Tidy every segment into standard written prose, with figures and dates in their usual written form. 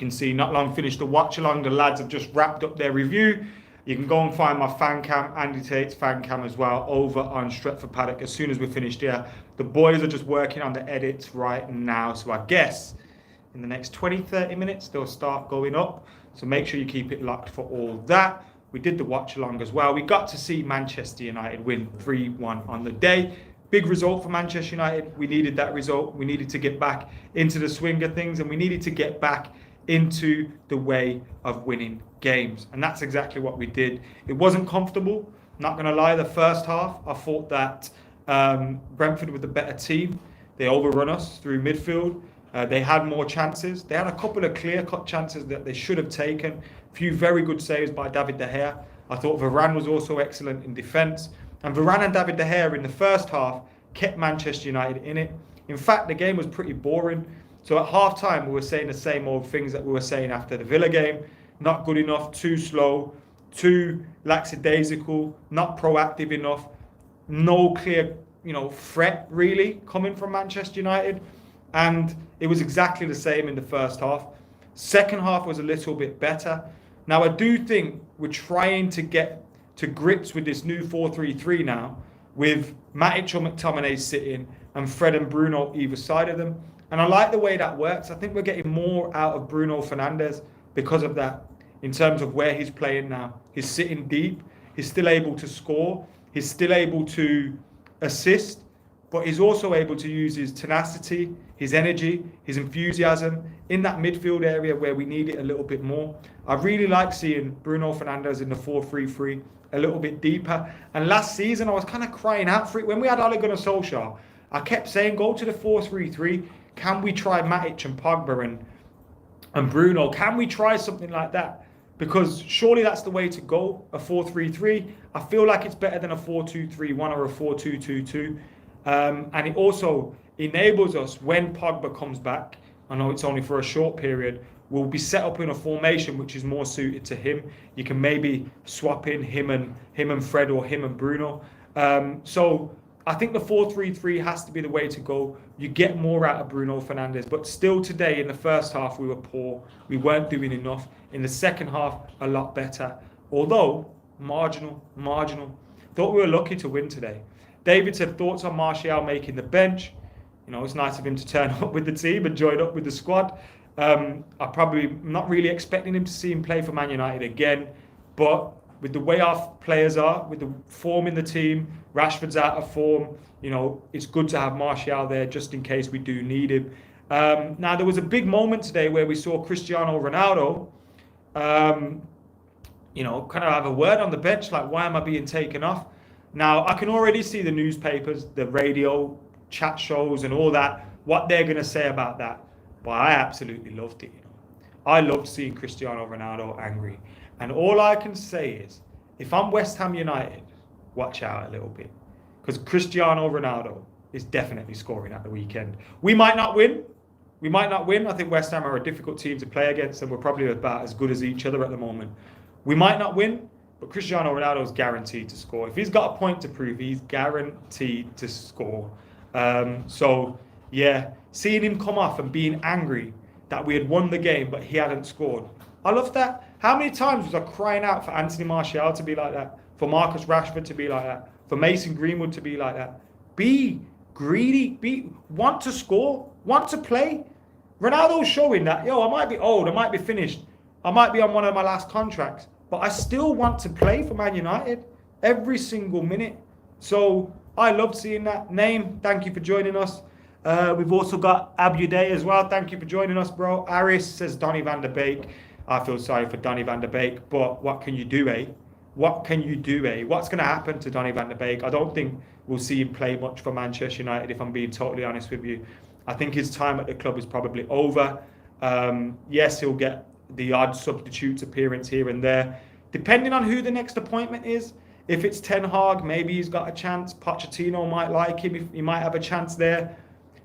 can see, not long finished the watch along. The lads have just wrapped up their review. You can go and find my fan cam, Andy Tate's fan cam as well, over on Stretford Paddock as soon as we're finished here. The boys are just working on the edits right now. So I guess in the next 20, 30 minutes, they'll start going up. So make sure you keep it locked for all that. We did the watch along as well. We got to see Manchester United win 3-1 on the day. Big result for Manchester United. We needed that result. We needed to get back into the swing of things, and we needed to get back into the way of winning games. And that's exactly what we did. It wasn't comfortable. Not going to lie, the first half, I thought that Brentford were the better team. They overrun us through midfield. They had more chances. They had a couple of clear-cut chances that they should have taken. A few very good saves by David De Gea. I thought Varane was also excellent in defence. And Varane and David De Gea in the first half kept Manchester United in it. In fact, the game was pretty boring. So at half-time, we were saying the same old things that we were saying after the Villa game. Not good enough, too slow, too lackadaisical, not proactive enough. No clear, threat really coming from Manchester United. And it was exactly the same in the first half. Second half was a little bit better. Now, I do think we're trying to get to grips with this new 4-3-3 now, with Matic or McTominay sitting and Fred and Bruno either side of them. And I like the way that works. I think we're getting more out of Bruno Fernandes because of that, in terms of where he's playing now. He's sitting deep. He's still able to score. He's still able to assist. But he's also able to use his tenacity, his energy, his enthusiasm in that midfield area where we need it a little bit more. I really like seeing Bruno Fernandes in the 4-3-3 a little bit deeper. And last season, I was kind of crying out for it. When we had Ole Gunnar Solskjaer, I kept saying, go to the 4-3-3. Can we try Matic and Pogba and Bruno? Can we try something like that? Because surely that's the way to go, a 4-3-3. I feel like it's better than a 4-2-3-1 or a 4-2-2-2. And it also enables us, when Pogba comes back, I know it's only for a short period, we'll be set up in a formation which is more suited to him. You can maybe swap in him and Fred or him and Bruno. So I think the 4-3-3 has to be the way to go. You get more out of Bruno Fernandes. But still today, in the first half, we were poor. We weren't doing enough. In the second half, a lot better. Although, marginal. Thought we were lucky to win today. David said, thoughts on Martial making the bench. It's nice of him to turn up with the team and join up with the squad. I'm probably not really expecting him to see him play for Man United again. But with the way our players are, with the form in the team, Rashford's out of form, it's good to have Martial there just in case we do need him. Now, there was a big moment today where we saw Cristiano Ronaldo, kind of have a word on the bench, like, why am I being taken off? Now, I can already see the newspapers, the radio, chat shows and all that, what they're going to say about that. But I absolutely loved it. I loved seeing Cristiano Ronaldo angry. And all I can say is, if I'm West Ham United, watch out a little bit. Because Cristiano Ronaldo is definitely scoring at the weekend. We might not win. I think West Ham are a difficult team to play against, and we're probably about as good as each other at the moment. We might not win, but Cristiano Ronaldo is guaranteed to score. If he's got a point to prove, he's guaranteed to score. So, yeah, seeing him come off and being angry that we had won the game, but he hadn't scored. I love that. How many times was I crying out for Anthony Martial to be like that? For Marcus Rashford to be like that? For Mason Greenwood to be like that? Be greedy. Want to score. Want to play. Ronaldo's showing that, I might be old. I might be finished. I might be on one of my last contracts. But I still want to play for Man United every single minute. So I loved seeing that. Name, thank you for joining us. We've also got Abuday as well. Thank you for joining us, bro. Aris says Donny van der Beek. I feel sorry for Donny van der Beek, but what can you do, eh? What's going to happen to Donny van der Beek? I don't think we'll see him play much for Manchester United, if I'm being totally honest with you. I think his time at the club is probably over. Yes, he'll get the odd substitute appearance here and there. Depending on who the next appointment is, if it's Ten Hag, maybe he's got a chance. Pochettino might like him. He might have a chance there.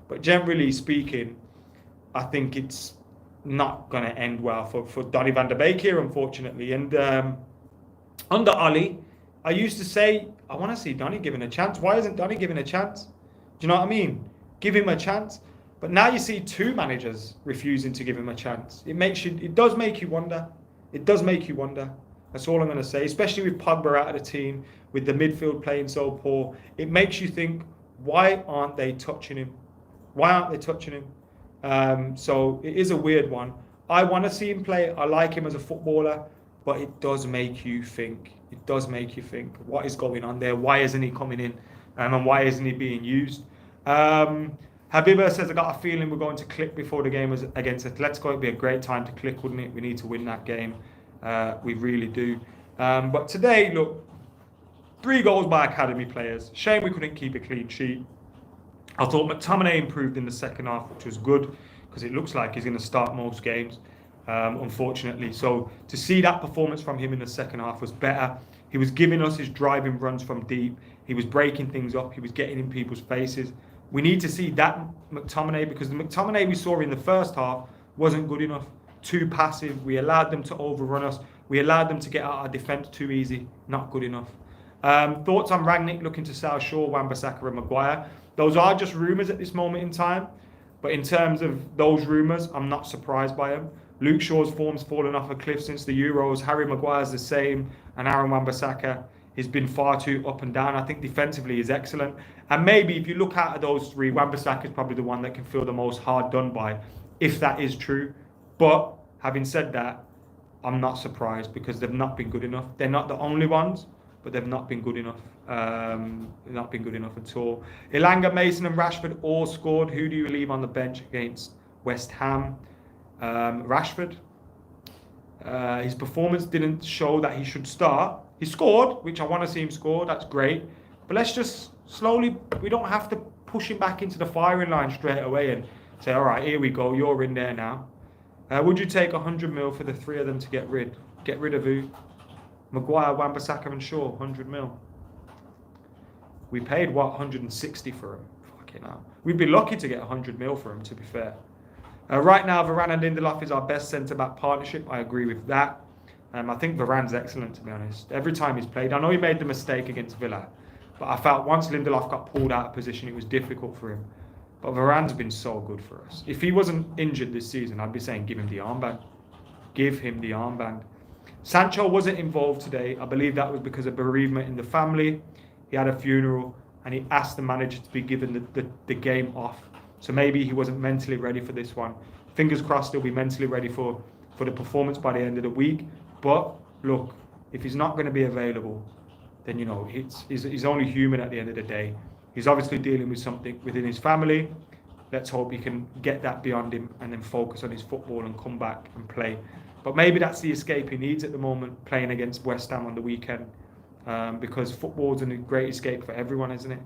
But generally speaking, I think it's not going to end well for Donny van der Beek here, unfortunately. And under Oli, I used to say, I want to see Donny given a chance. Why isn't Donny given a chance? Do you know what I mean? Give him a chance. But now you see 2 managers refusing to give him a chance. It does make you wonder. It does make you wonder. That's all I'm going to say. Especially with Pogba out of the team, with the midfield playing so poor, it makes you think, why aren't they touching him? Why aren't they touching him? So it is a weird one. I want to see him play. I like him as a footballer, but it does make you think. It does make you think, what is going on there? Why isn't he coming in? And why isn't he being used? Habiba says, I got a feeling we're going to click before the game against Atletico. It'd be a great time to click, wouldn't it? We need to win that game. We really do. But today, look, 3 goals by academy players. Shame we couldn't keep a clean sheet. I thought McTominay improved in the second half, which was good, because it looks like he's going to start most games, unfortunately. So to see that performance from him in the second half was better. He was giving us his driving runs from deep. He was breaking things up. He was getting in people's faces. We need to see that McTominay, because the McTominay we saw in the first half wasn't good enough. Too passive. We allowed them to overrun us. We allowed them to get out our defence too easy. Not good enough. Thoughts on Rangnick looking to South Shore, Wan-Bissaka and Maguire? Those are just rumours at this moment in time. But in terms of those rumours, I'm not surprised by them. Luke Shaw's form's fallen off a cliff since the Euros. Harry Maguire's the same. And Aaron Wan-Bissaka has been far too up and down. I think defensively he's excellent. And maybe if you look at those 3, Wan-Bissaka is probably the one that can feel the most hard done by, if that is true. But having said that, I'm not surprised, because they've not been good enough. They're not the only ones, but they've not been good enough. They've not been good enough at all. Elanga, Mason and Rashford all scored. Who do you leave on the bench against West Ham? Rashford. His performance didn't show that he should start. He scored, which I want to see him score. That's great. But let's just slowly, we don't have to push him back into the firing line straight away and say, all right, here we go, you're in there now. Would you take 100 mil for the 3 of them to get rid? Get rid of who? Maguire, Wan-Bissaka and Shaw, 100 mil. We paid, what, 160 for him? Fucking hell. We'd be lucky to get 100 mil for him, to be fair. Right now, Varane and Lindelof is our best centre-back partnership. I agree with that. I think Varane's excellent, to be honest. Every time he's played, I know he made the mistake against Villa, but I felt once Lindelof got pulled out of position, it was difficult for him. But Varane's been so good for us. If he wasn't injured this season, I'd be saying give him the armband. Give him the armband. Sancho wasn't involved today. I believe that was because of bereavement in the family. He had a funeral and he asked the manager to be given the game off. So maybe he wasn't mentally ready for this one. Fingers crossed he'll be mentally ready for the performance by the end of the week. But look, if he's not going to be available, then, you know, he's only human at the end of the day. He's obviously dealing with something within his family. Let's hope he can get that beyond him and then focus on his football and come back and play. But maybe that's the escape he needs at the moment, playing against West Ham on the weekend. Because football's a great escape for everyone, isn't it?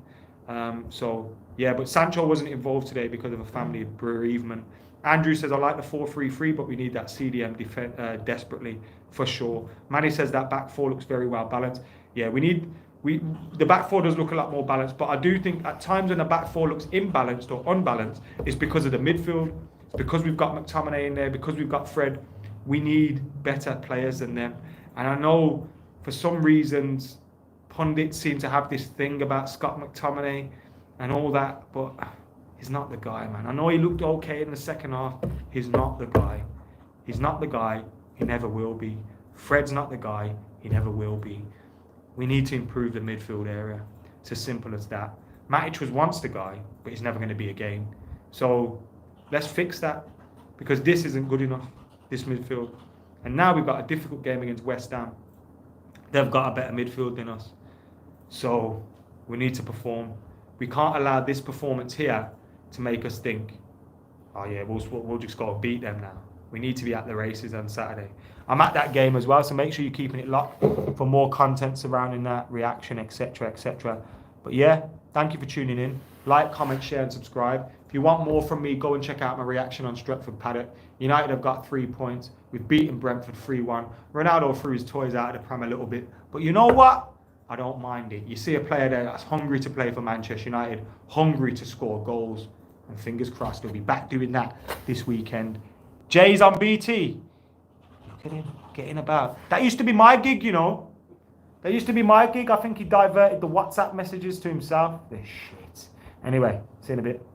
So, yeah, but Sancho wasn't involved today because of a family bereavement. Andrew says, I like the 4-3-3, but we need that CDM desperately, for sure. Manny says that back 4 looks very well balanced. Yeah, the back 4 does look a lot more balanced, but I do think at times when the back 4 looks imbalanced or unbalanced, it's because of the midfield. It's because we've got McTominay in there, because we've got Fred. We need better players than them. And I know for some reasons, pundits seem to have this thing about Scott McTominay and all that, but he's not the guy, man. I know he looked okay in the second half. He's not the guy. He's not the guy. He never will be. Fred's not the guy. He never will be. We need to improve the midfield area. It's as simple as that. Matic was once the guy, but he's never going to be again. So let's fix that, because this isn't good enough, this midfield. And now we've got a difficult game against West Ham. They've got a better midfield than us. So we need to perform. We can't allow this performance here to make us think, oh yeah, we'll just go beat them now. We need to be at the races on Saturday. I'm at that game as well, so make sure you're keeping it locked for more content surrounding that, reaction, etc., etc. But yeah, thank you for tuning in. Like, comment, share, and subscribe. If you want more from me, go and check out my reaction on Stretford Paddock. United have got 3 points. We've beaten Brentford 3-1. Ronaldo threw his toys out of the Prem a little bit. But you know what? I don't mind it. You see a player there that's hungry to play for Manchester United, hungry to score goals. And fingers crossed he'll be back doing that this weekend. Jay's on BT. Look at him getting about. That used to be my gig, you know. That used to be my gig. I think he diverted the WhatsApp messages to himself. This shit. Anyway, see you in a bit.